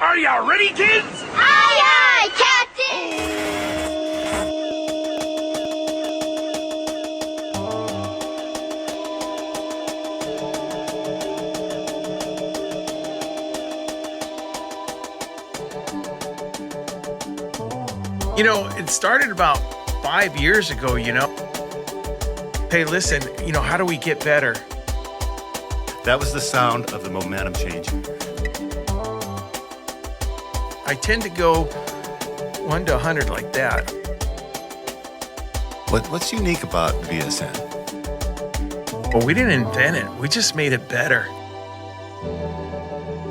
Are you ready, kids? Aye, aye, Captain! You know, it started about 5 years ago, Hey, listen, how do we get better? That was the sound of the momentum changing. I tend to go 1 to 100 like that. What's unique about VSN? Well, we didn't invent it. We just made it better.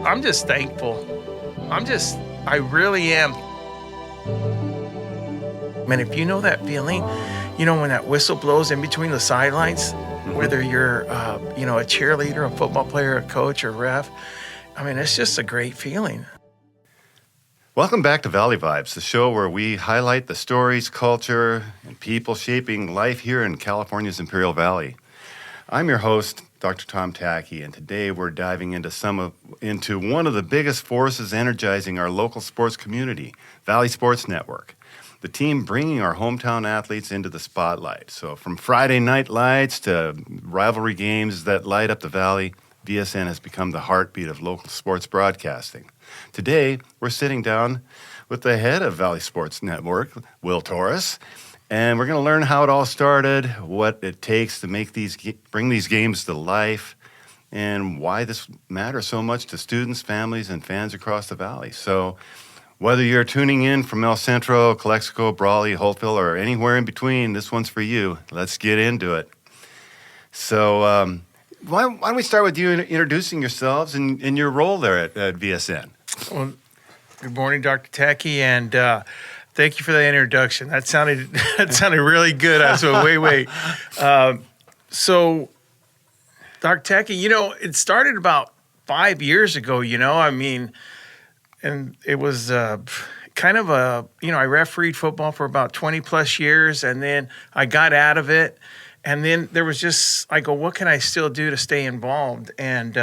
I'm just thankful. I really am. Man, if you know that feeling, when that whistle blows in between the sidelines, whether you're, a cheerleader, a football player, a coach, or ref, it's just a great feeling. Welcome back to VIbeZ, the show where we highlight the stories, culture, and people shaping life here in California's Imperial Valley. I'm your host, Dr. Tom Tackey, and today we're diving into one of the biggest forces energizing our local sports community, Valley Sports Network. The team bringing our hometown athletes into the spotlight. So from Friday night lights to rivalry games that light up the valley, VSN has become the heartbeat of local sports broadcasting. Today, we're sitting down with the head of Valley Sports Network, Will Torrez, and we're going to learn how it all started, what it takes to bring these games to life, and why this matters so much to students, families, and fans across the valley. So whether you're tuning in from El Centro, Calexico, Brawley, Holtville, or anywhere in between, this one's for you. Let's get into it. So why don't we start with you introducing yourselves and your role there at VSN? Well, good morning, Dr. Tackey, and thank you for the introduction. That sounded really good. I said, wait. So, Dr. Tackey, it started about 5 years ago, and it was kind of I refereed football for about 20 plus years, and then I got out of it. And then there was I go, what can I still do to stay involved? And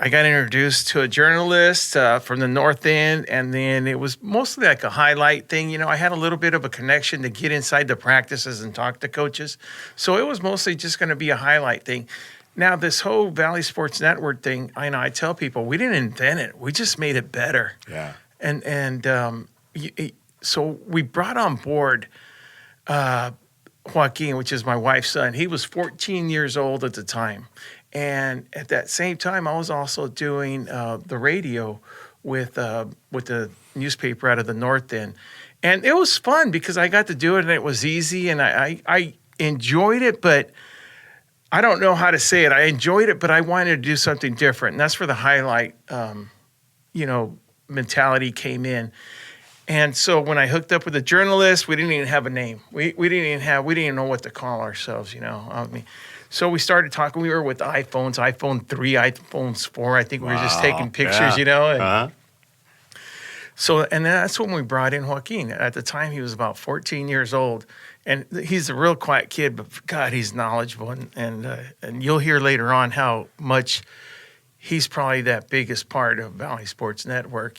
I got introduced to a journalist from the North End, and then it was mostly like a highlight thing. I had a little bit of a connection to get inside the practices and talk to coaches. So it was mostly just going to be a highlight thing. Now, this whole Valley Sports Network thing, I tell people, we didn't invent it. We just made it better. Yeah. So we brought on board Joaquin, which is my wife's son. He was 14 years old at the time. And at that same time, I was also doing the radio with the newspaper out of the North End. And it was fun because I got to do it and it was easy and I enjoyed it, but I don't know how to say it. I enjoyed it, but I wanted to do something different. And that's where the highlight, mentality came in. And so when I hooked up with a journalist, we didn't even have a name. We didn't even know what to call ourselves, So we started talking. We were with iPhones, iPhone 3, iPhones 4. I think we were just taking pictures, Yeah. So, and that's when we brought in Joaquin. At the time, he was about 14 years old. And he's a real quiet kid, but God, he's knowledgeable. And you'll hear later on how much he's probably that biggest part of Valley Sports Network,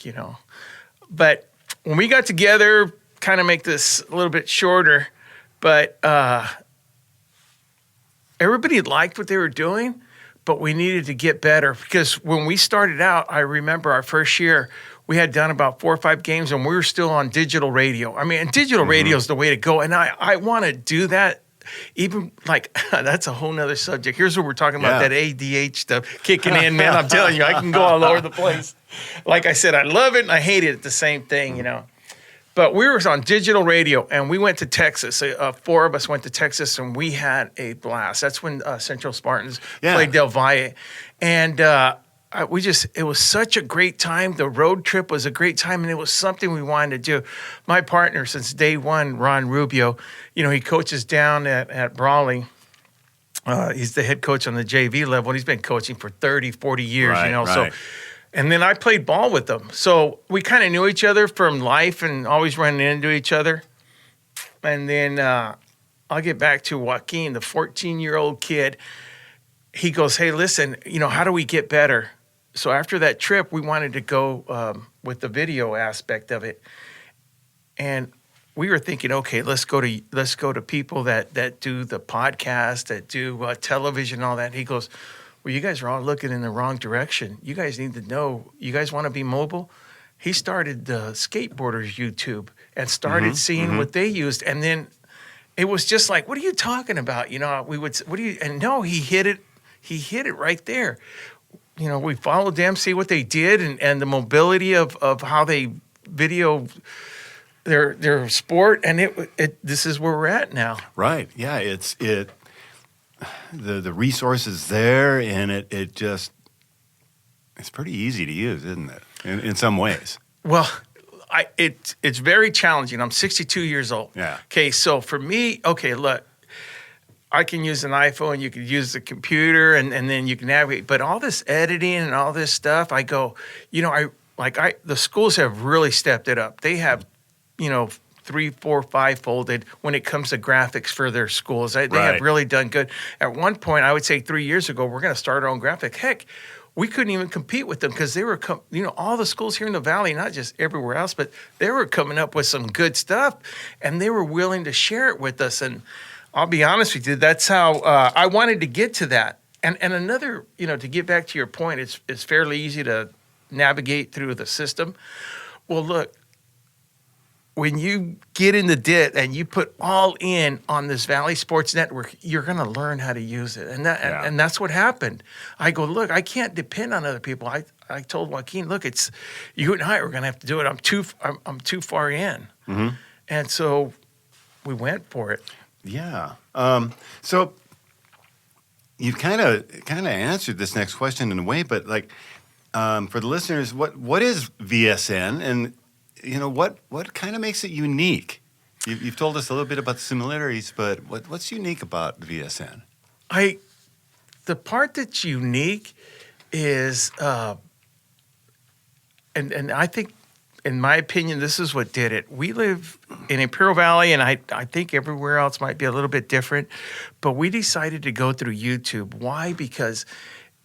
But when we got together, kind of make this a little bit shorter, but everybody liked what they were doing, but we needed to get better because when we started out, I remember our first year, we had done about 4 or 5 games and we were still on digital radio. And digital radio is the way to go. And I want to do that. Even that's a whole nother subject. Here's what we're talking about, that ADH stuff kicking in, man. I'm telling you, I can go all over the place. Like I said, I love it and I hate it at the same thing, But we were on digital radio, and we went to Texas. 4 of us went to Texas, and we had a blast. That's when Central Spartans played Del Valle. And it was such a great time. The road trip was a great time, and it was something we wanted to do. My partner since day one, Ron Rubio, he coaches down at Brawley. He's the head coach on the JV level, and he's been coaching for 30, 40 years, Right. So. And then I played ball with them. So we kind of knew each other from life and always running into each other. And then I'll get back to Joaquin, the 14-year-old kid. He goes, hey, listen, how do we get better? so after that trip, we wanted to go with the video aspect of it, and we were thinking, okay, let's go to people that do the podcast, that do television, all that. He goes, well, you guys are all looking in the wrong direction. You guys need to know. You guys want to be mobile? He started the skateboarders YouTube and started seeing what they used, and then it was just like, what are you talking about? You know, we would, what do you? And no, he hit it. He hit it right there. You know, we followed them, see what they did, and the mobility of how they video their sport, and this is where we're at now. Right. Yeah. The resources there, and it's pretty easy to use, isn't it? In some ways. Well, it's very challenging. I'm 62 years old. Yeah. Okay, so for me, okay, look, I can use an iPhone, you can use the computer, and then you can navigate. But all this editing and all this stuff, I go, you know, the schools have really stepped it up. They have, you know, 3, 4, 5-folded when it comes to graphics for their schools. They have really done good. At one point, I would say 3 years ago, we're going to start our own graphic. Heck, we couldn't even compete with them because they were, you know, all the schools here in the Valley, not just everywhere else, but they were coming up with some good stuff, and they were willing to share it with us. And I'll be honest with you, that's how I wanted to get to that. And another, you know, to get back to your point, it's fairly easy to navigate through the system. Well, look, when you get in the DIT and you put all in on this Valley Sports Network, you're going to learn how to use it. And that's what happened. I go, look, I can't depend on other people. I told Joaquin, look, it's you and I are going to have to do it. I'm too far in. Mm-hmm. And so we went for it. Yeah. So you've kind of answered this next question in a way, but like for the listeners, what is VSN, and you know what kind of makes it unique? You've told us a little bit about the similarities, but what's unique about VSN? The part that's unique is, and I think, in my opinion, this is what did it. We live in Imperial Valley, and I think everywhere else might be a little bit different, but we decided to go through YouTube. Why? Because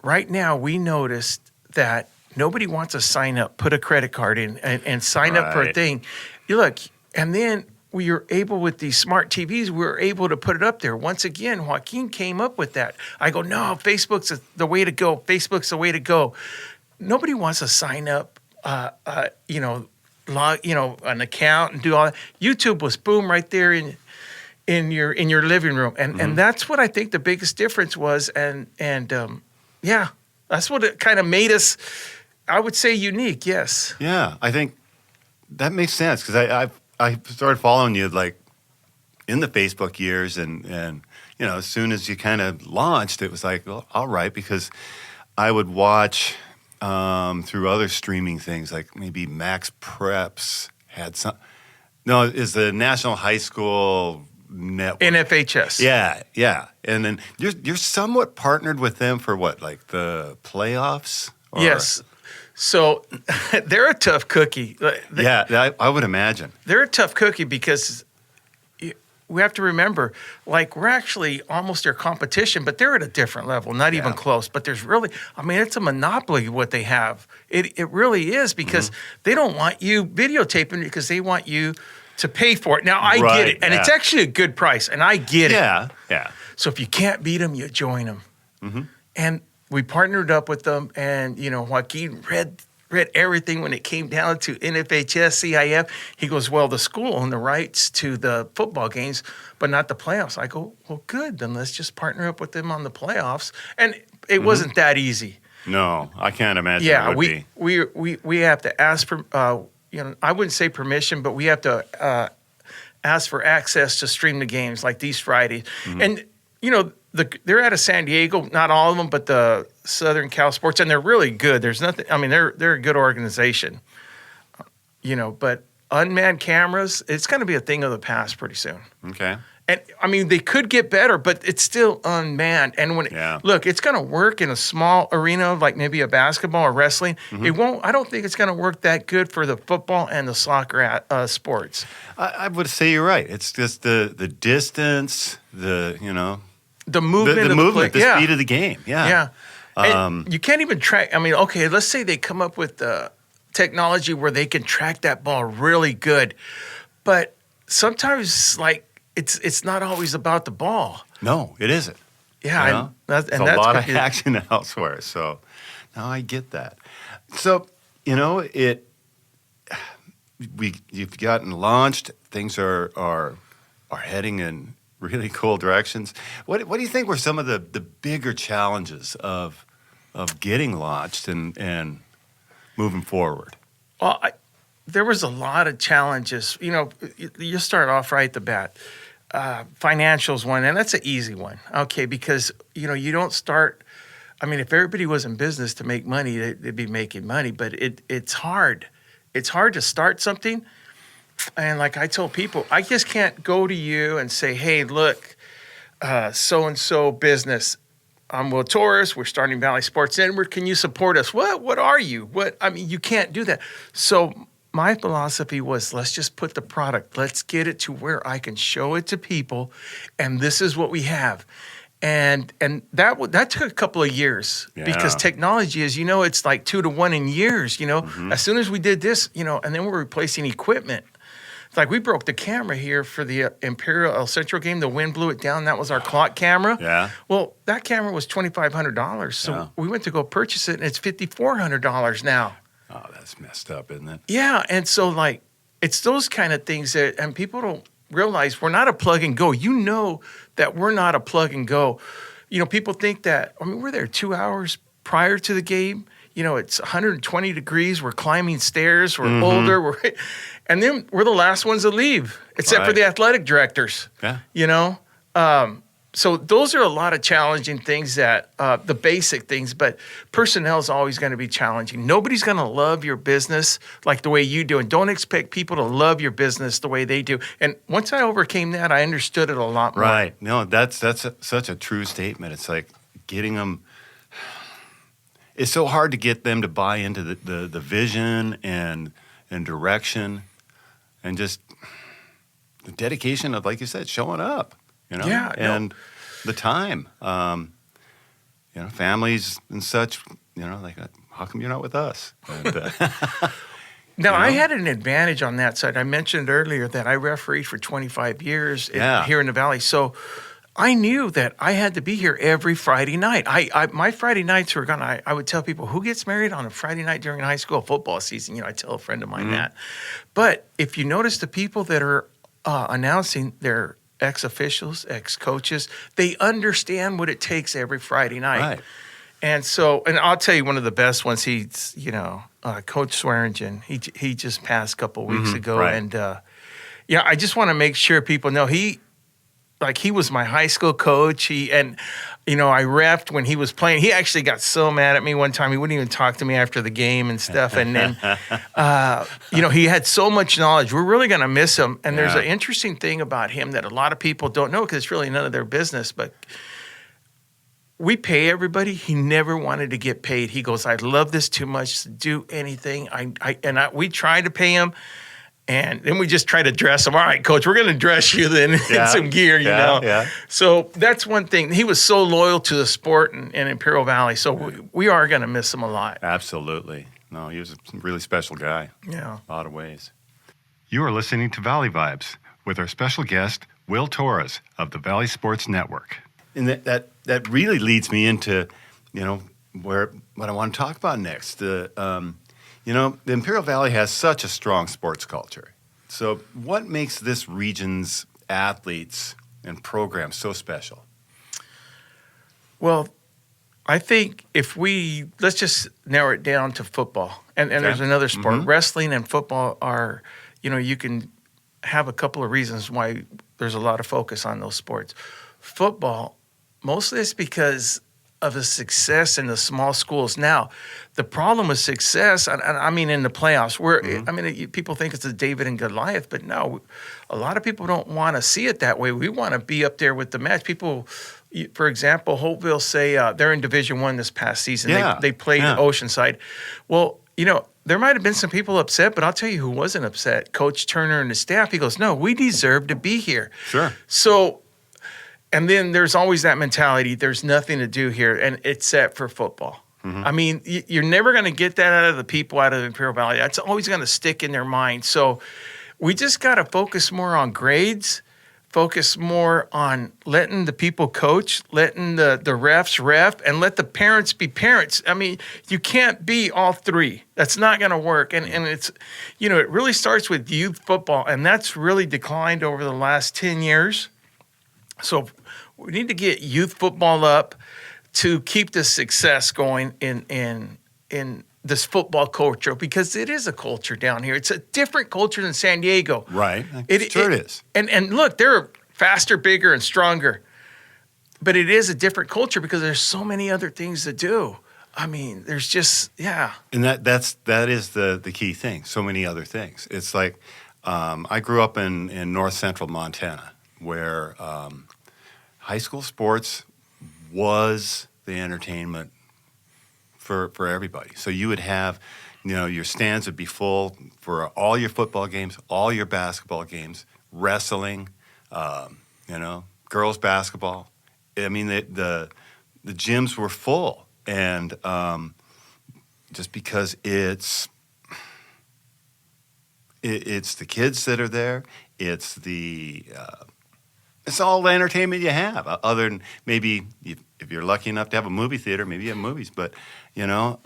right now we noticed that nobody wants to sign up, put a credit card in, and sign up for a thing. You look, and then we were able, with these smart TVs, we were able to put it up there. Once again, Joaquin came up with that. I go, no, Facebook's the way to go. Facebook's the way to go. Nobody wants to sign up, an account and do all that. YouTube was boom right there in your living room, and that's what I think the biggest difference was. And that's what it kind of made us, I would say, unique. Yes. Yeah, I think that makes sense because I started following you like in the Facebook years, and you know, as soon as you kind of launched, it was like, well, all right, because I would watch through other streaming things, like maybe Max Preps had some. No, is the National High School Network. NFHS. Yeah. And then you're somewhat partnered with them for what, like the playoffs? Yes. So they're a tough cookie. I would imagine. They're a tough cookie because we have to remember, like, we're actually almost their competition, but they're at a different level, not even close. But there's really, I mean, it's a monopoly what they have. It really is, because they don't want you videotaping because they want you to pay for it. Now, I get it, and it's actually a good price, and I get it. Yeah. So if you can't beat them, you join them. Mm-hmm. And we partnered up with them, and, you know, Joaquin read everything when it came down to NFHS, CIF. He goes, well, the school owned the rights to the football games, but not the playoffs. I go, well, good. Then let's just partner up with them on the playoffs. And it wasn't that easy. No, I can't imagine it would be. We have to ask for, I wouldn't say permission, but we have to ask for access to stream the games like these Fridays. Mm-hmm. And, you know, they're out of San Diego, not all of them, but the Southern Cal Sports, and they're really good. There's nothing, I mean, they're a good organization, you know, but unmanned cameras, it's going to be a thing of the past pretty soon. Okay. And, I mean, they could get better, but it's still unmanned. And look, it's going to work in a small arena like maybe a basketball or wrestling. Mm-hmm. It won't. I don't think it's going to work that good for the football and the soccer sports. I would say you're right. It's just the distance, the movement, the speed of the game. Yeah. And you can't even track. I mean, okay, let's say they come up with the technology where they can track that ball really good, but sometimes like it's not always about the ball. No, it isn't. Yeah, You know? that's It's a lot of action elsewhere. So now I get that. So you've gotten launched. Things are heading in really cool directions. What do you think were some of the bigger challenges of getting launched and moving forward? Well, there was a lot of challenges. You start off right at the bat. Financials one, and that's an easy one. Okay, because you don't start. I mean, if everybody was in business to make money, they'd be making money. But it's hard. It's hard to start something. And like I told people, I just can't go to you and say, "Hey, look, so-and-so business. I'm Will Torrez. We're starting Valley Sports Network. Can you support us?" What are you? I mean, you can't do that. So my philosophy was, let's just put the product. Let's get it to where I can show it to people, and this is what we have. And that took a couple of years because technology is, it's like 2 to 1 in years. As soon as we did this, and then we're replacing equipment. Like we broke the camera here for the Imperial El Centro game. The wind blew it down. That was our clock camera. Yeah. Well, that camera was $2,500. So we went to go purchase it, and it's $5,400 now. Oh, that's messed up, isn't it? Yeah, and so like it's those kind of things that, and people don't realize we're not a plug and go. That we're not a plug and go. People think that. I mean, we're there 2 hours prior to the game. It's 120 degrees. We're climbing stairs. We're older. And then we're the last ones to leave, except for the athletic directors. Yeah. So those are a lot of challenging things that the basic things, but personnel is always going to be challenging. Nobody's going to love your business like the way you do, and don't expect people to love your business the way they do. And once I overcame that, I understood it a lot more. Right. No, that's such a true statement. It's like getting them. It's so hard to get them to buy into the vision and direction, and just the dedication of, like you said, showing up. And the time, families and such, like, how come you're not with us? And, Now, I had an advantage on that side. I mentioned earlier that I refereed for 25 years here in the Valley. So I knew that I had to be here every Friday night. My Friday nights were gone. I would tell people, who gets married on a Friday night during high school football season? I tell a friend of mine that. But if you notice the people that are announcing their ex-officials, ex-coaches, they understand what it takes every Friday night. Right. And I'll tell you one of the best ones, Coach Swearingen, he just passed a couple weeks ago. Right. And, I just want to make sure people know he was my high school coach. I reffed when he was playing. He actually got so mad at me one time. He wouldn't even talk to me after the game and stuff. And then, he had so much knowledge. We're really going to miss him. And there's an interesting thing about him that a lot of people don't know because it's really none of their business. But we pay everybody. He never wanted to get paid. He goes, I love this too much to do anything. We tried to pay him. And then we just try to dress him. All right, coach, we're going to dress you then in some gear, you know. Yeah. So that's one thing. He was so loyal to the sport in Imperial Valley. So we are going to miss him a lot. Absolutely. No, he was a really special guy. Yeah. A lot of ways. You are listening to Valley Vibes with our special guest, Will Torrez of the Valley Sports Network. And that really leads me into, what I want to talk about next. The Imperial Valley has such a strong sports culture. So what makes this region's athletes and programs so special? Well, I think let's just narrow it down to football. And there's another sport. Wrestling and football are, you can have a couple of reasons why there's a lot of focus on those sports. Football, mostly it's because of the success in the small schools. Now, the problem with success, I mean in the playoffs, people think it's a David and Goliath, but no, a lot of people don't want to see it that way. We want to be up there with the match. People, for example, Hopeville say they're in Division I this past season. Yeah. They played Oceanside. Well, there might have been some people upset, but I'll tell you who wasn't upset. Coach Turner and his staff, he goes, no, we deserve to be here. Sure. So, And then there's always that mentality, there's nothing to do here, and it's set for football. I mean, you're never going to get that out of the people out of Imperial Valley. That's always going to stick in their mind. So we just got to focus more on grades, focus more on letting the people coach, letting the refs ref, and let the parents be parents. I mean, you can't be all three. That's not going to work. And it's, you know, it really starts with youth football, and that's really declined over the last 10 years. So we need to get youth football up to keep this success going in this football culture, because it is a culture down here. It's a different culture than San Diego. Right. It is. And look, they're faster, bigger, and stronger. But it is a different culture because there's so many other things to do. I mean, there's just, yeah. And that is the key thing. So many other things. It's like I grew up in north central Montana, where high school sports was the entertainment for everybody. So you would have, you know, your stands would be full for all your football games, all your basketball games, wrestling, you know, girls basketball. I mean, the gyms were full, and just because it's the kids that are there, it's all the entertainment you have, other than maybe if you're lucky enough to have a movie theater, maybe you have movies. But, you know,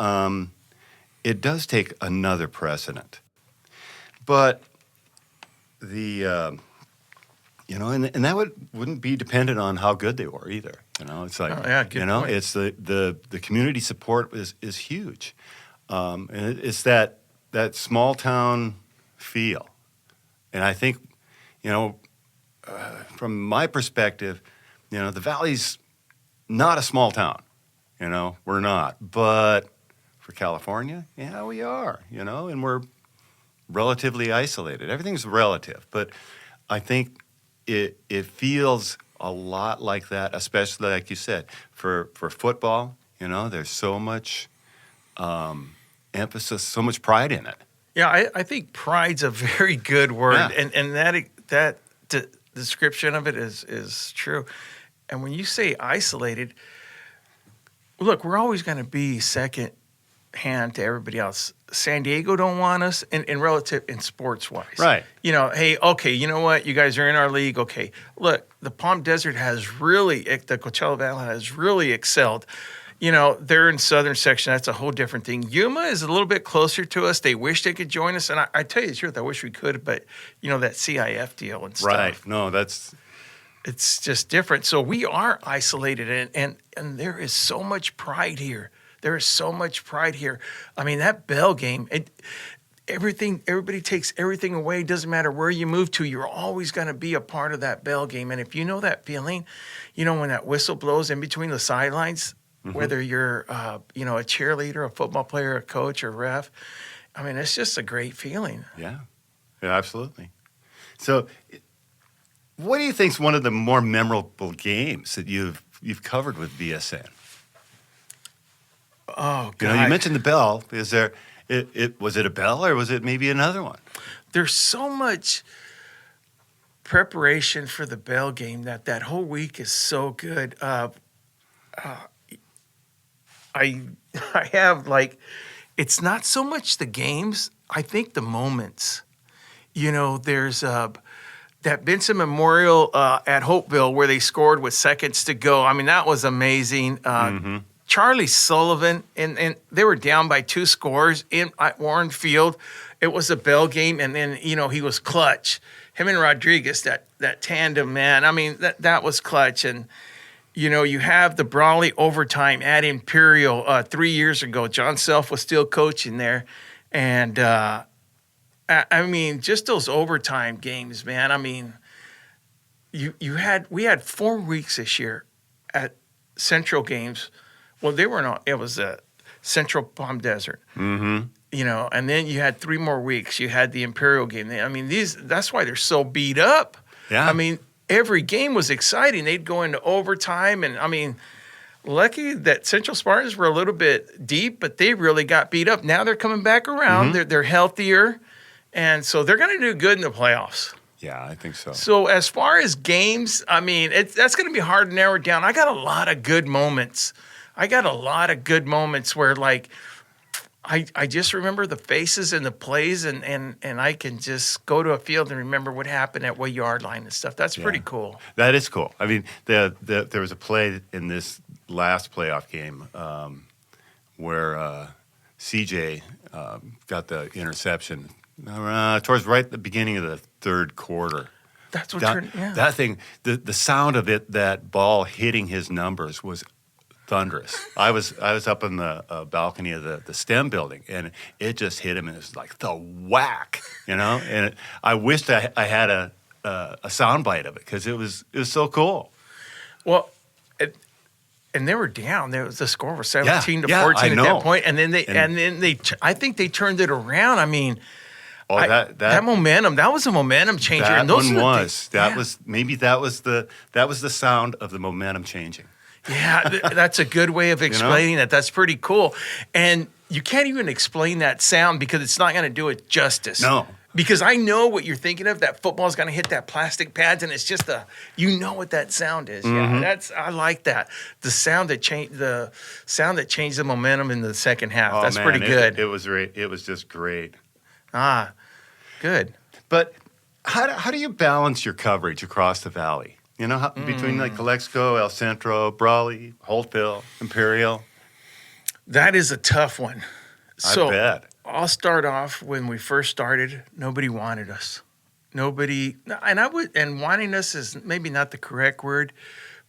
it does take another precedent. But you know, and that wouldn't be dependent on how good they were either. You know, it's like, you know, point. It's the community support is huge. And it's that small town feel. And I think, you know, from my perspective, you know, the Valley's not a small town. You know, we're not. But for California, yeah, we are, you know, and we're relatively isolated. Everything's relative. But I think it feels a lot like that, especially like you said, for football. You know, there's so much emphasis, so much pride in it. Yeah, I think pride's a very good word, and that description of it is true. And when you say isolated, look, we're always going to be second hand to everybody else. San Diego don't want us in relative in sports wise. Right. You know, hey, okay, you know what? You guys are in our league. Okay. Look, the Palm Desert has really, the Coachella Valley has really excelled. You know, they're in southern section. That's a whole different thing. Yuma is a little bit closer to us. They wish they could join us. And I tell you the truth, I wish we could, but, you know, that CIF deal and stuff. Right. No, it's just different. So we are isolated, and there is so much pride here. There is so much pride here. I mean, that Bell game, everybody takes everything away. Doesn't matter where you move to, you're always going to be a part of that Bell game. And if you know that feeling, you know, when that whistle blows in between the sidelines, whether you're, you know, a cheerleader, a football player, a coach, or ref, I mean, it's just a great feeling. Yeah, absolutely. So what do you think is one of the more memorable games that you've covered with VSN? Oh, God. You know, you mentioned the Bell. Was it a Bell, or was it maybe another one? There's so much preparation for the Bell game that whole week is so good. I have, like, it's not so much the games, I think the moments. You know, there's that Benson Memorial at Hopeville where they scored with seconds to go. I mean, that was amazing. Charlie Sullivan, and they were down by 2 scores at Warren Field. It was a Bell game, and then, you know, he was clutch. Him and Rodriguez, that tandem, man. I mean, that was clutch. And, you know, you have the Brawley overtime at Imperial 3 years ago. John Self was still coaching there. And, I mean, just those overtime games, man. I mean, we had 4 weeks this year at Central games. Well, it was Central Palm Desert. You know, and then you had 3 more weeks. You had the Imperial game. I mean, that's why they're so beat up. Yeah. I mean, every game was exciting. They'd go into overtime, and I mean, lucky that Central Spartans were a little bit deep, but they really got beat up. Now they're coming back around. They're healthier, and so they're going to do good in the playoffs. Yeah, I think so. So as far as games, I mean, that's going to be hard to narrow it down. I got a lot of good moments. Where like I just remember the faces and the plays, and I can just go to a field and remember what happened at what yard line and stuff. That's pretty cool. That is cool. I mean, there was a play in this last playoff game where CJ got the interception towards right at the beginning of the third quarter. That's what that thing, the sound of it, that ball hitting his numbers was thunderous. I was up in the balcony of the STEM building, and it just hit him, and it was like the whack, And I wished I had a sound bite of it because it was so cool. Well, and they were down. The score was 17 to 14 at that point, and then they I think they turned it around. I mean. That momentum, that was a momentum changer. That and those one was. That was the sound of the momentum changing. Yeah, that's a good way of explaining that. That's pretty cool. And you can't even explain that sound because it's not going to do it justice. No. Because I know what you're thinking of. That football's going to hit that plastic pads, and it's just what that sound is. Mm-hmm. Yeah, I like that. The sound that changed the momentum in the second half. Oh, that's man, pretty good. It was just great. Good. But how do you balance your coverage across the valley? Between like Calexico, El Centro, Brawley, Holtville, Imperial? That is a tough one. I bet. I'll start off when we first started. Nobody wanted us. And wanting us is maybe not the correct word,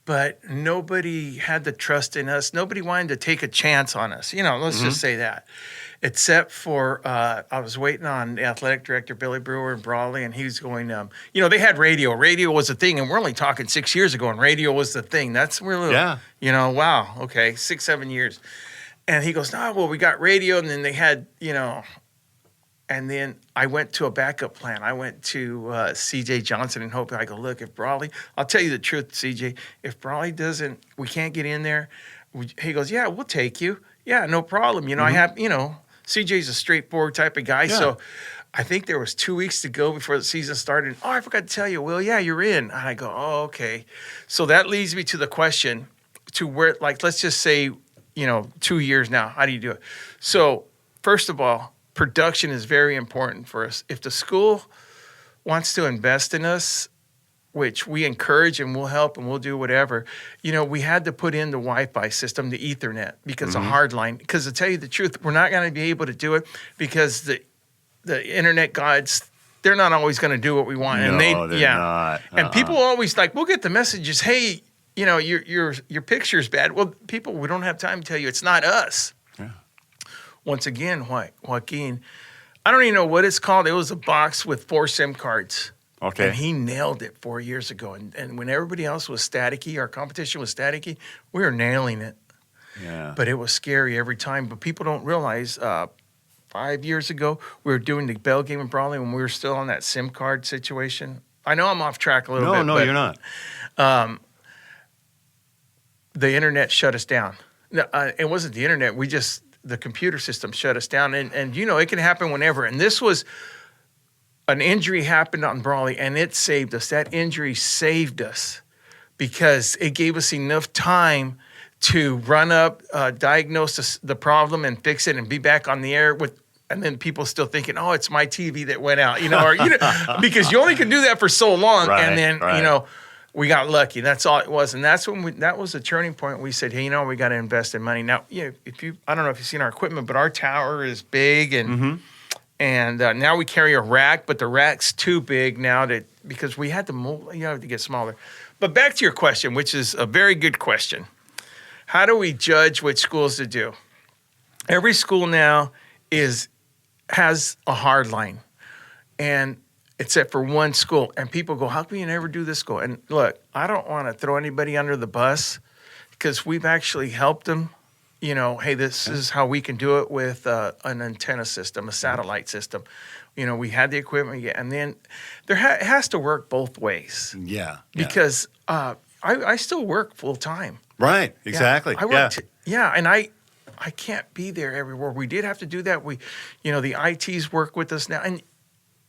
but nobody had the trust in us. Nobody wanted to take a chance on us. Let's just say that. Except for, I was waiting on the athletic director, Billy Brewer in Brawley, and he was going, they had radio. Radio was a thing, and we're only talking 6 years ago, and radio was the thing. That's really, wow, okay, 6-7 years. And he goes, no, well, we got radio, and then they had, and then I went to a backup plan. I went to CJ Johnson and Hope. I go, look, if Brawley, I'll tell you the truth, CJ, if Brawley we can't get in there, he goes, yeah, we'll take you. Yeah, no problem. I have, CJ's a straightforward type of guy. Yeah. So I think there was 2 weeks to go before the season started. Oh, I forgot to tell you, Will, yeah, you're in. And I go, oh, okay. So that leads me to the question to where, like, let's just say, 2 years now. How do you do it? So first of all, production is very important for us. If the school wants to invest in us, which we encourage and we'll help and we'll do whatever, we had to put in the Wi-Fi system, the Ethernet, because the hard line. Because to tell you the truth, we're not going to be able to do it because the internet gods, they're not always going to do what we want. No, and they're not. And people always we'll get the messages, hey, your picture's bad. Well, people, we don't have time to tell you it's not us. Yeah. Once again, Joaquin, I don't even know what it's called. It was a box with 4 SIM cards. Okay. And he nailed it 4 years ago. And when everybody else was staticky, our competition was staticky, we were nailing it. Yeah. But it was scary every time. But people don't realize 5 years ago, we were doing the Bell game in Brawley when we were still on that SIM card situation. I know I'm off track a little bit. No, you're not. The internet shut us down. It wasn't the internet. The computer system shut us down. And it can happen whenever. And this was... an injury happened on Brawley, and it saved us. That injury saved us because it gave us enough time to run up, diagnose the problem, and fix it, and be back on the air with. And then people still thinking, "Oh, it's my TV that went out," because you only can do that for so long. Right, and then right. We got lucky. That's all it was, and that's when that was a turning point. We said, "Hey, we got to invest in money." Now, I don't know if you've seen our equipment, but our tower is big and. Mm-hmm. And now we carry a rack, but the rack's too big now because we had to mold, to get smaller. But back to your question, which is a very good question. How do we judge which schools to do? Every school now has a hard line, and except for one school. And people go, how come you never do this school? And look, I don't want to throw anybody under the bus because we've actually helped them. Hey, this is how we can do it with an antenna system, a satellite system. We had the equipment, and then it has to work both ways. Yeah. Because I still work full time. Right. Exactly. Yeah, I work. And I can't be there everywhere. We did have to do that. The ITs work with us now, and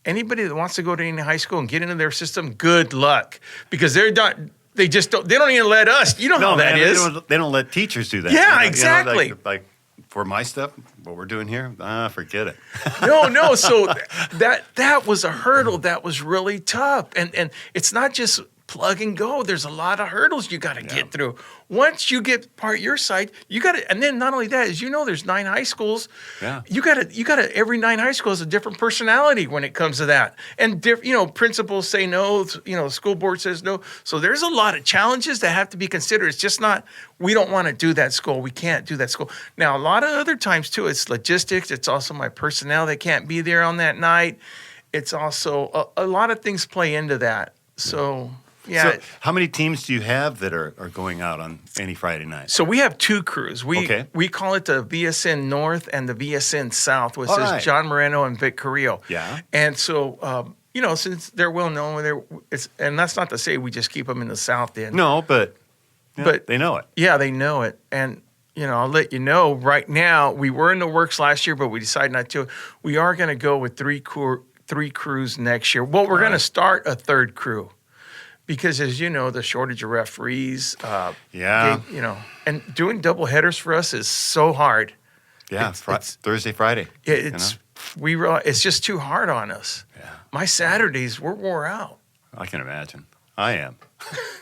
anybody that wants to go to any high school and get into their system, good luck, because they're not. They just don't. They don't even let us. You know how that is. They don't let teachers do that. Yeah, exactly. Like for my stuff, what we're doing here, forget it. No. So that was a hurdle that was really tough, and it's not just plug and go. There's a lot of hurdles you got to get through. Once you get your side, you got to, and then not only that, as you know, there's 9 high schools. Yeah. You got to. Every 9 high schools has a different personality when it comes to that, and principals say no. The school board says no. So there's a lot of challenges that have to be considered. It's just not we don't want to do that school. We can't do that school. Now a lot of other times too, it's logistics. It's also my personnel that can't be there on that night. It's also a lot of things play into that. So. Yeah. So how many teams do you have that are going out on any Friday night? So we have 2 crews. We call it the VSN North and the VSN South, which is John Moreno and Vic Carrillo. Yeah. And so, since they're well known, and that's not to say we just keep them in the South end. No, but they know it. Yeah, they know it. And, I'll let you know right now, we were in the works last year, but we decided not to. We are going to go with 3 crews next year. Well, we're going to start a 3rd crew. Because as you know, the shortage of referees, and doing double headers for us is so hard. Yeah, it's Thursday, Friday. It's just too hard on us. Yeah. My Saturdays, we're wore out. I can imagine. I am.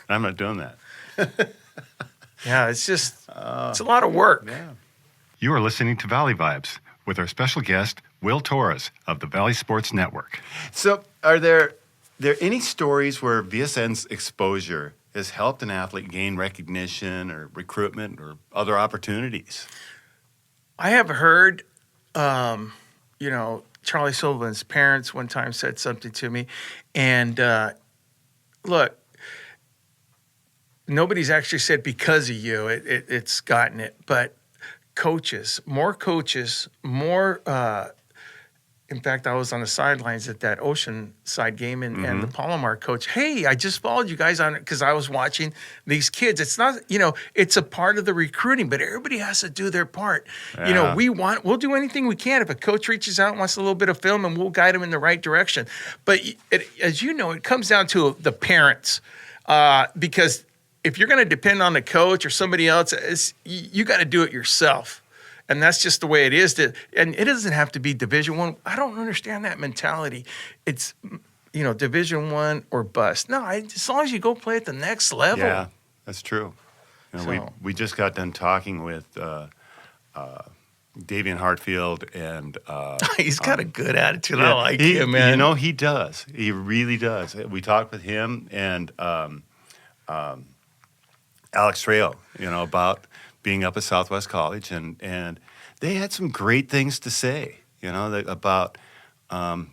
I'm not doing that. Yeah, it's just it's a lot of work. Yeah. You are listening to Valley Vibes with our special guest, Will Torrez of the Valley Sports Network. So, are there any stories where VSN's exposure has helped an athlete gain recognition or recruitment or other opportunities? I have heard, Charlie Sullivan's parents one time said something to me. And look, nobody's actually said because of you, it's gotten it. But more coaches, in fact, I was on the sidelines at that Oceanside game, and the Palomar coach, hey, I just followed you guys on it because I was watching these kids. It's not, it's a part of the recruiting, but everybody has to do their part. Yeah. We'll do anything we can. If a coach reaches out and wants a little bit of film, and we'll guide them in the right direction. But as you know, it comes down to the parents because if you're going to depend on the coach or somebody else, you got to do it yourself. And that's just the way it is. And it doesn't have to be Division I. I don't understand that mentality. It's, Division I or bust. No, as long as you go play at the next level. Yeah, that's true. We just got done talking with Davian Hartfield, and he's got a good attitude. I like him, man. He does. He really does. We talked with him and Alex Trejo, about being up at Southwest College, and they had some great things to say, about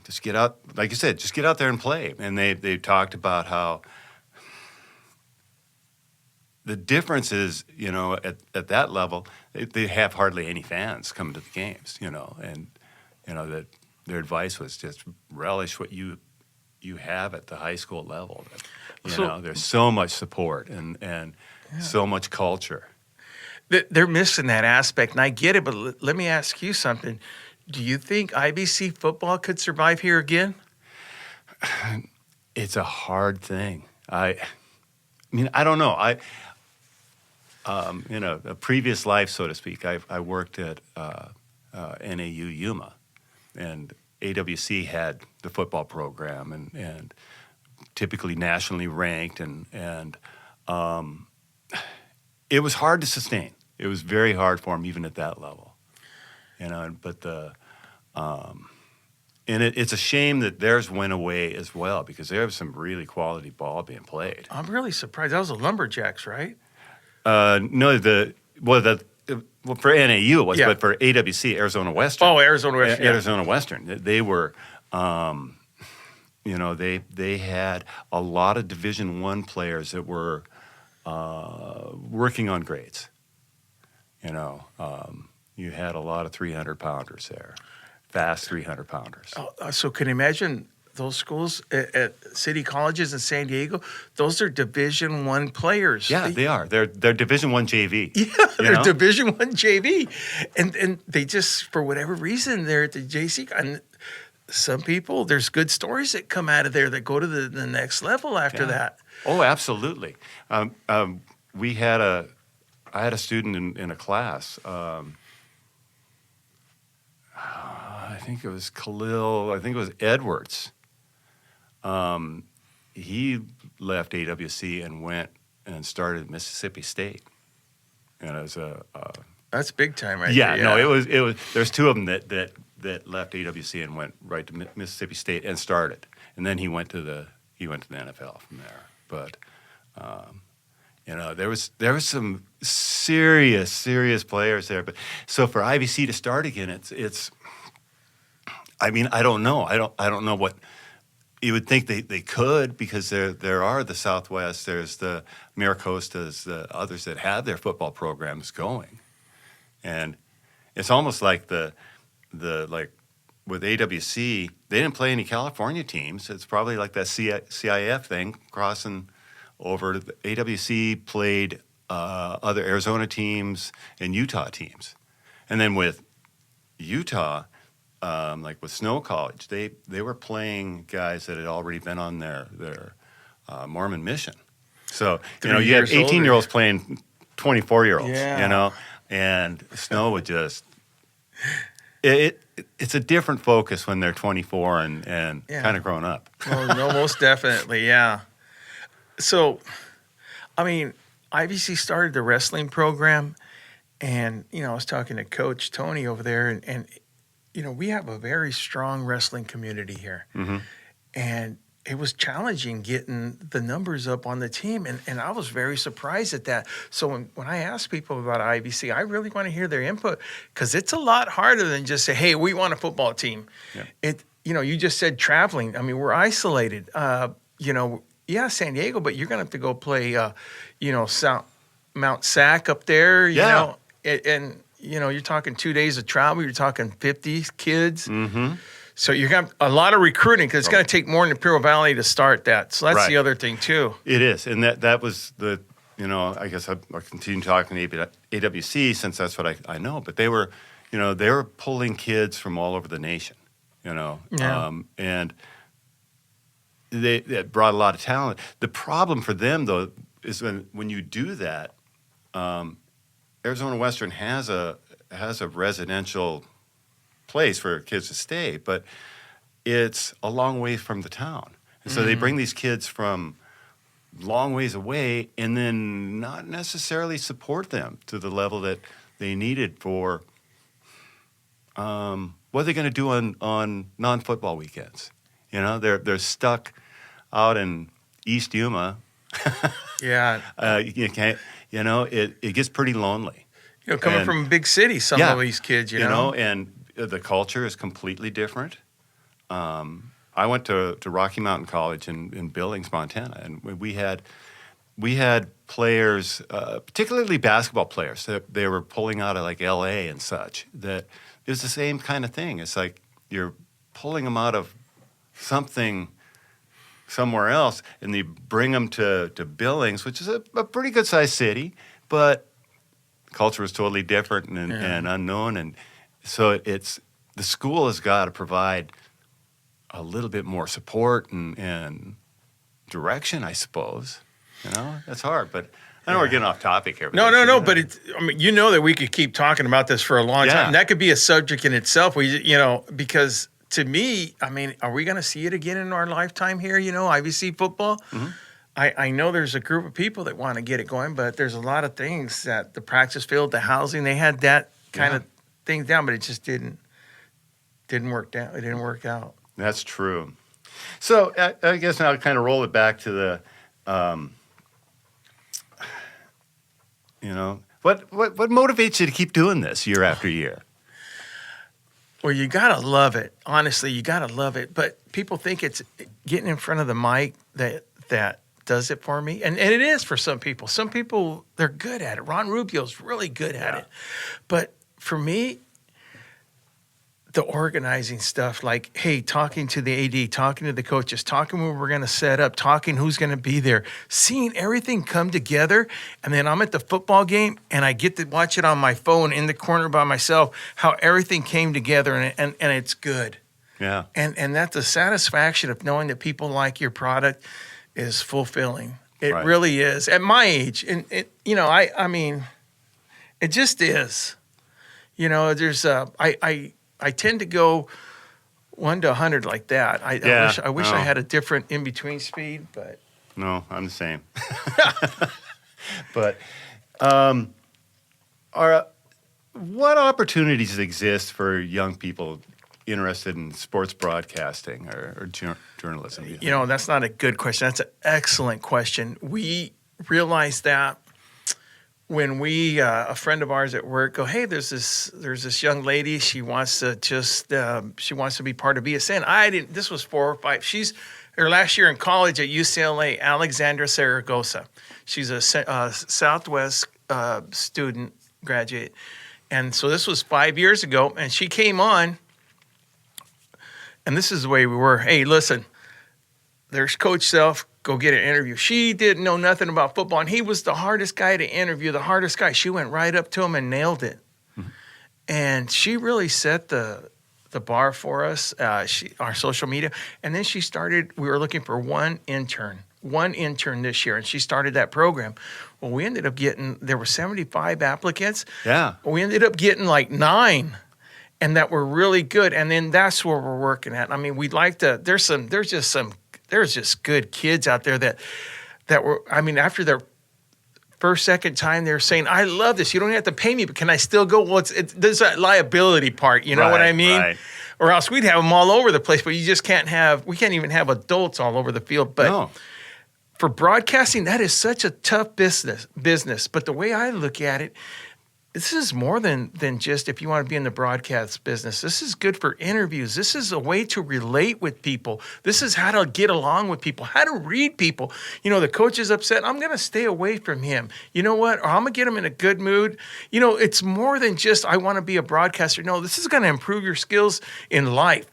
just get out, like you said, just get out there and play. And they talked about how the difference is, at that level, they have hardly any fans coming to the games, and that their advice was just relish what you have at the high school level. There's so much support and so much culture. They're missing that aspect, and I get it, but let me ask you something. Do you think IBC football could survive here again? It's a hard thing. I don't know. A previous life, so to speak, I worked at NAU Yuma, and AWC had the football program and typically nationally ranked, and it was hard to sustain. It was very hard for them even at that level, But it's a shame that theirs went away as well because there was some really quality ball being played. I'm really surprised. That was the Lumberjacks, right? No, for NAU it was, but for AWC, Arizona Western. Oh, Arizona Western. Arizona Western. They were, they had a lot of Division I players that were working on grades. You had a lot of 300-pounders there, fast 300-pounders. So can you imagine those schools at city colleges in San Diego? Those are Division I players. Yeah, they are. They're Division I JV. Yeah, they're Division I JV. And they just, for whatever reason, they're at the JC. And some people, there's good stories that come out of there that go to the next level after that. Oh, absolutely. We had I had a student in a class. I think it was Khalil. I think it was Edwards. He left AWC and went and started at Mississippi State. And it was That's big time, right? yeah, there. no, it was. There's two of them that left AWC and went right to Mississippi State and started, and then he went to the NFL from there. But there was some serious players there. But so for IVC to start again, it's. I mean, I don't know. I don't know what you would think they could, because there are the Southwest, there's the Miracostas, the others that have their football programs going, and it's almost like the like with AWC, they didn't play any California teams. It's probably like that CIF thing crossing over. The AWC played other Arizona teams and Utah teams, and then with Utah. Like with Snow College, they were playing guys that had already been on their Mormon mission. So you had 18-year-olds playing 24-year-olds. Yeah. And Snow would just it's a different focus when they're 24 and kind of grown up. Oh, no, most definitely, yeah. So, I mean, IVC started the wrestling program, and I was talking to Coach Tony over there, and we have a very strong wrestling community here. Mm-hmm. And it was challenging getting the numbers up on the team. And I was very surprised at that. So when I ask people about IVC, I really want to hear their input, because it's a lot harder than just say, hey, we want a football team. Yeah. You just said traveling. I mean, we're isolated. San Diego, but you're going to have to go play, Mount Sac up there, and you're talking 2 days of travel. You're talking 50 kids. Mm-hmm. So you're going to have a lot of recruiting, because it's going to take more in Imperial Valley to start that. So that's the other thing, too. It is. And that was the, I guess I'll continue talking to AWC, since that's what I know. But they were pulling kids from all over the nation, and they brought a lot of talent. The problem for them, though, is when you do that, Arizona Western has a residential place for kids to stay, but it's a long way from the town. And so they bring these kids from long ways away and then not necessarily support them to the level that they needed for what are they going to do on non-football weekends? They're stuck out in East Yuma. Yeah. You can't. It gets pretty lonely. Coming from a big city, some of these kids, and the culture is completely different. I went to Rocky Mountain College in Billings, Montana, and we had players, particularly basketball players, that they were pulling out of like L.A. and such. That it was the same kind of thing. It's like you're pulling them out of something somewhere else, and they bring them to Billings, which is a pretty good-sized city, but culture is totally different and unknown, and so the school has got to provide a little bit more support and direction, I suppose. That's hard, but I know we're getting off topic here. No, but that we could keep talking about this for a long time. That could be a subject in itself. Because to me, are we going to see it again in our lifetime here? IVC football. Mm-hmm. I know there's a group of people that want to get it going, but there's a lot of things that the practice field, the housing, they had that kind of thing down, but it just didn't work down. It didn't work out. That's true. So I guess now I'll kind of roll it back to the, what motivates you to keep doing this year after year? Well, you gotta love it. Honestly, you gotta love it. But people think it's getting in front of the mic that does it for me, and it is for some people. Some people, they're good at it. Ron Rubio's really good at it. But for me, the organizing stuff, like, hey, talking to the AD, talking to the coaches, talking when we're going to set up, talking who's going to be there, seeing everything come together, and then I'm at the football game, and I get to watch it on my phone in the corner by myself, how everything came together, and it's good. Yeah. And that the satisfaction of knowing that people like your product is fulfilling. It Right. really is. At my age, and it, I mean, it just is. There's I tend to go 1 to 100 like that. I wish I had a different in between speed, but No, I'm the same. But what opportunities exist for young people interested in sports broadcasting or journalism? do you think? That's not a good question. That's an excellent question. We realized that when we a friend of ours at work go, hey, there's this young lady. She wants to be part of VSN. This was 4 or 5. She's her last year in college at UCLA, Alexandra Saragosa. She's a Southwest student graduate. And so this was 5 years ago, and she came on, and this is the way we were. Hey, listen, there's Coach Self. Go get an interview. She didn't know nothing about football, and he was the hardest guy to interview, the hardest guy. She went right up to him and nailed it. Mm-hmm. And she really set the bar for us, our social media. And then we were looking for one intern this year, and she started that program. Well, we ended up there were 75 applicants. Yeah. We ended up getting like 9, and that were really good. And then that's where we're working at. I mean, we'd like to, there's just good kids out there that were, I mean, after their first, second time, they're saying, I love this. You don't have to pay me, but can I still go? Well, there's that liability part. You know what I mean? Right. Or else we'd have them all over the place, but we can't even have adults all over the field. But No. for broadcasting, that is such a tough business. But the way I look at it, this is more than just if you want to be in the broadcast business. This is good for interviews. This is a way to relate with people. This is how to get along with people, how to read people. The coach is upset. I'm going to stay away from him. You know what? Or I'm going to get him in a good mood. It's more than just I want to be a broadcaster. No, this is going to improve your skills in life.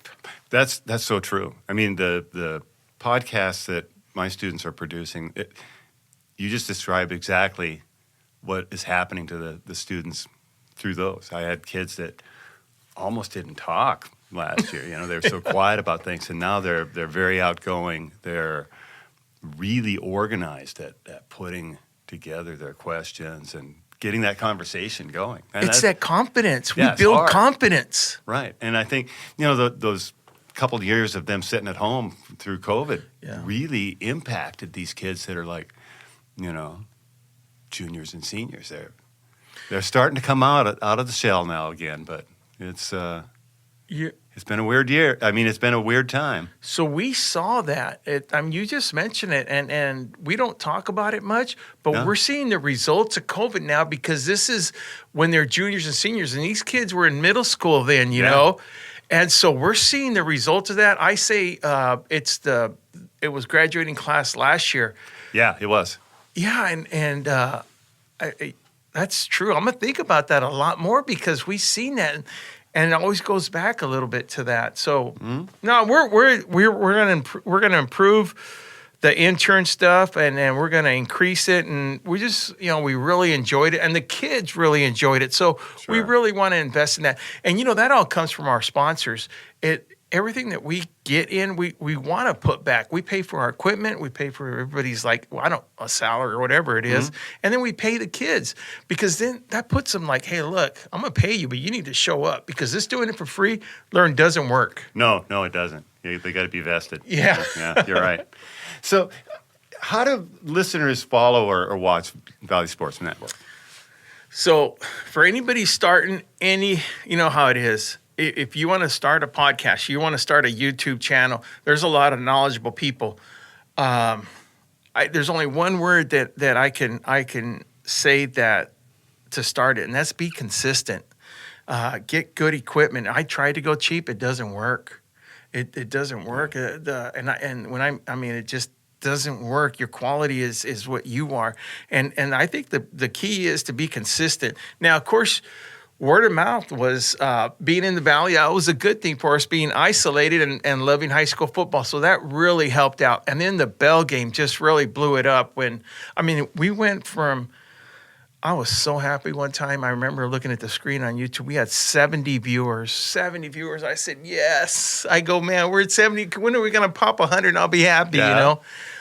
That's so true. I mean, the podcasts that my students are producing, you just described exactly what is happening to the students through those. I had kids that almost didn't talk last year. They were so quiet about things, and now they're very outgoing. They're really organized at putting together their questions and getting that conversation going. And It's that confidence. Yeah, We it's build hard. confidence. Right. And I think, those couple of years of them sitting at home through COVID really impacted these kids that are like, juniors and seniors. They're starting to come out of the shell now again, but it's been a weird year. I mean, it's been a weird time. So we saw that. You just mentioned it, and we don't talk about it much, but we're seeing the results of COVID now because this is when they're juniors and seniors, and these kids were in middle school then, you know, and so we're seeing the results of that. I say it was graduating class last year. Yeah, it was. Yeah, and that's true. I'm gonna think about that a lot more because we've seen that, and it always goes back a little bit to that. So no, we're gonna improve the intern stuff, and we're gonna increase it, and we just we really enjoyed it, and the kids really enjoyed it. So we really want to invest in that, and that all comes from our sponsors. Everything that we get in, we want to put back. We pay for our equipment. We pay for everybody's a salary or whatever it is. And then we pay the kids because then that puts them like, hey, look, I'm going to pay you, but you need to show up because this doing it for free, doesn't work. No, it doesn't. They got to be vested. Yeah. Yeah, you're right. So how do listeners follow or watch Valley Sports Network? So for anybody starting you know how it is. If you want to start a podcast, you want to start a YouTube channel, there's a lot of knowledgeable people. There's only one word that I can say that to start it, and that's be consistent. Get good equipment. I tried to go cheap. It doesn't work. It doesn't work. It just doesn't work. Your quality is what you are. And I think the key is to be consistent. Now, of course, word of mouth was being in the Valley. It was a good thing for us being isolated and loving high school football. So that really helped out. And then the Bell game just really blew it up we went from, I was so happy one time. I remember looking at the screen on YouTube. We had 70 viewers. 70 viewers. I said, yes. I go, man, we're at 70. When are we going to pop 100 and I'll be happy, you know?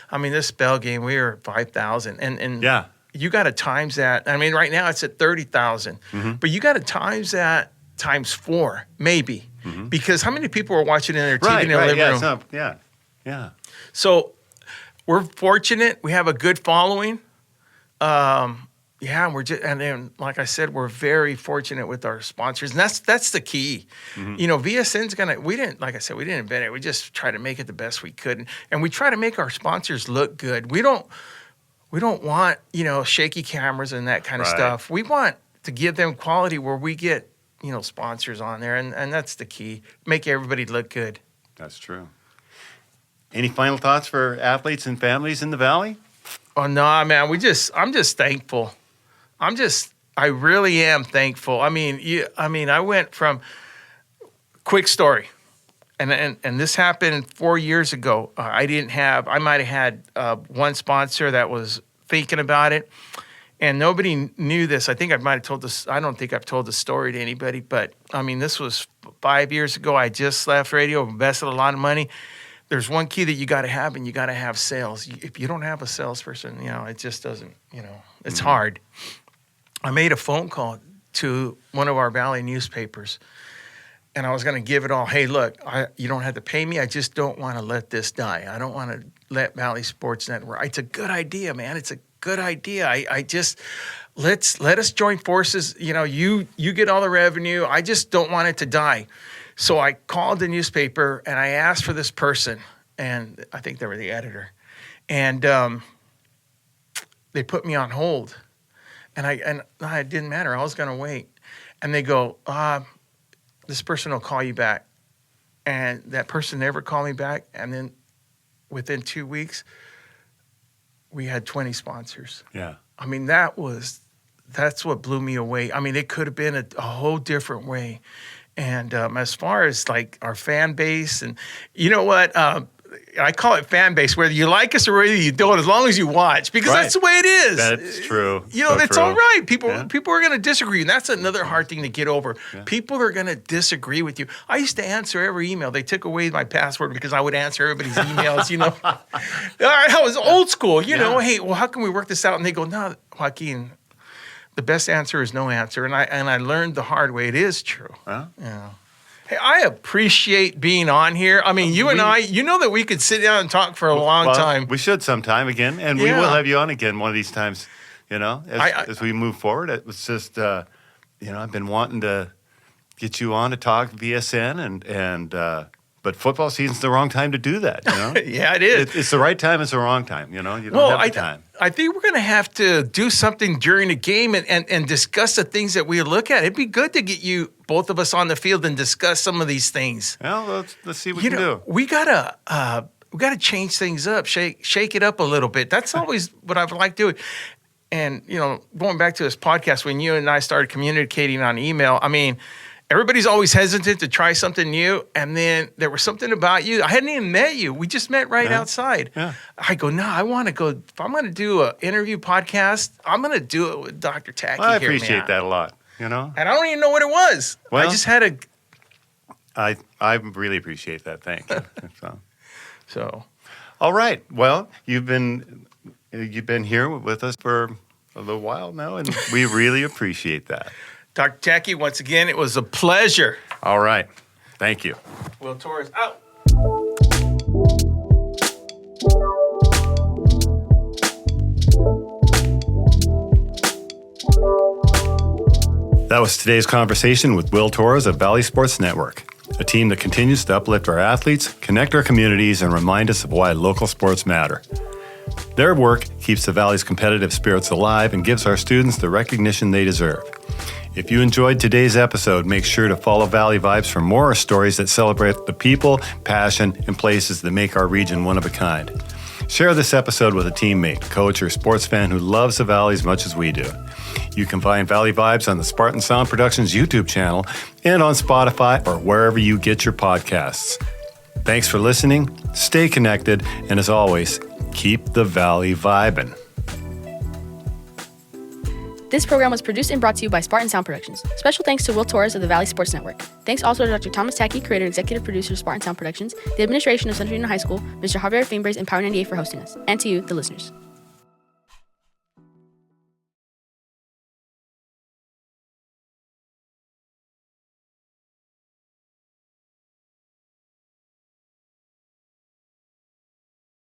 I mean, this Bell game, we were at 5,000. And you got to times that. I mean, right now it's at 30,000. But you got to times that times 4, maybe. Because how many people are watching in their TV in their living room? Yeah. So we're fortunate. We have a good following. And then, like I said, we're very fortunate with our sponsors, and that's the key. You know, VSN's we didn't invent it. We just try to make it the best we could, and we try to make our sponsors look good. We don't want, you know, shaky cameras and that kind of stuff. We want to give them quality where we get, you know, sponsors on there, and that's the key. Make everybody look good. That's true. Any final thoughts for athletes and families in the Valley? Oh no, man. I'm just thankful. I really am thankful. I mean, I went from quick story, and this happened 4 years ago. I might have had one sponsor that was thinking about it, and nobody knew this. I think I might have told this. I don't think I've told the story to anybody, but I mean, this was 5 years ago. I just left radio, invested a lot of money. There's one key that you got to have, and you got to have sales. If you don't have a salesperson, you know, it just doesn't, you know, it's hard. I made a phone call to one of our Valley newspapers, and I was going to give it all. Hey, look, you don't have to pay me. I just don't want to let this die. I don't want to let Valley Sports Network. It's a good idea, man. It's a good idea. I just let us join forces. You know, you get all the revenue. I just don't want it to die. So I called the newspaper and I asked for this person, and I think they were the editor, and they put me on hold. And it didn't matter. I was going to wait. And they go, this person will call you back. And that person never called me back. And then within 2 weeks, we had 20 sponsors. Yeah. I mean, that's what blew me away. I mean, it could have been a whole different way. And as far as like our fan base, and you know what? I call it fan base, whether you like us or whether you don't, as long as you watch, because that's the way it is. That's true. You know, it's all right. People are going to disagree, and that's another hard thing to get over. Yeah. People are going to disagree with you. I used to answer every email. They took away my password because I would answer everybody's emails, you know. I was old school, you know. Hey, well, how can we work this out? And they go, no, Joaquin, the best answer is no answer. And I learned the hard way. It is true. Huh? Yeah. Hey, I appreciate being on here. I mean, you and I, you know that we could sit down and talk for a long time. We should sometime again, and we will have you on again one of these times, you know, as we move forward. It was just, you know, I've been wanting to get you on to talk VSN, but football season's the wrong time to do that, you know? Yeah, it is. It's the right time, it's the wrong time, you know? You don't have the time. I think we're going to have to do something during the game and discuss the things that we look at. It'd be good to get both of us on the field and discuss some of these things. Well, let's see what we can do. We gotta change things up, shake it up a little bit. That's always what I've liked doing. And you know, going back to this podcast, when you and I started communicating on email, I mean, everybody's always hesitant to try something new, and then there was something about you. I hadn't even met you. We just met right outside. Yeah. I go, no, I want to go. If I'm going to do an interview podcast, I'm going to do it with Dr. Tacky I appreciate that a lot, you know? And I don't even know what it was. Well, I just had a... I really appreciate that. Thank you. So. All right. Well, you've been here with us for a little while now, and we really appreciate that. Dr. Tacky, once again, it was a pleasure. All right. Thank you. Will Torrez out. That was today's conversation with Will Torrez of Valley Sports Network, a team that continues to uplift our athletes, connect our communities, and remind us of why local sports matter. Their work keeps the Valley's competitive spirits alive and gives our students the recognition they deserve. If you enjoyed today's episode, make sure to follow Valley Vibes for more stories that celebrate the people, passion, and places that make our region one of a kind. Share this episode with a teammate, coach, or sports fan who loves the Valley as much as we do. You can find Valley Vibes on the Spartan Sound Productions YouTube channel and on Spotify or wherever you get your podcasts. Thanks for listening, stay connected, and as always, keep the Valley vibin'. This program was produced and brought to you by Spartan Sound Productions. Special thanks to Will Torrez of the Valley Sports Network. Thanks also to Dr. Thomas Tackey, creator and executive producer of Spartan Sound Productions, the administration of Central Union High School, Mr. Javier Fimbres, and Power 98 for hosting us, and to you, the listeners.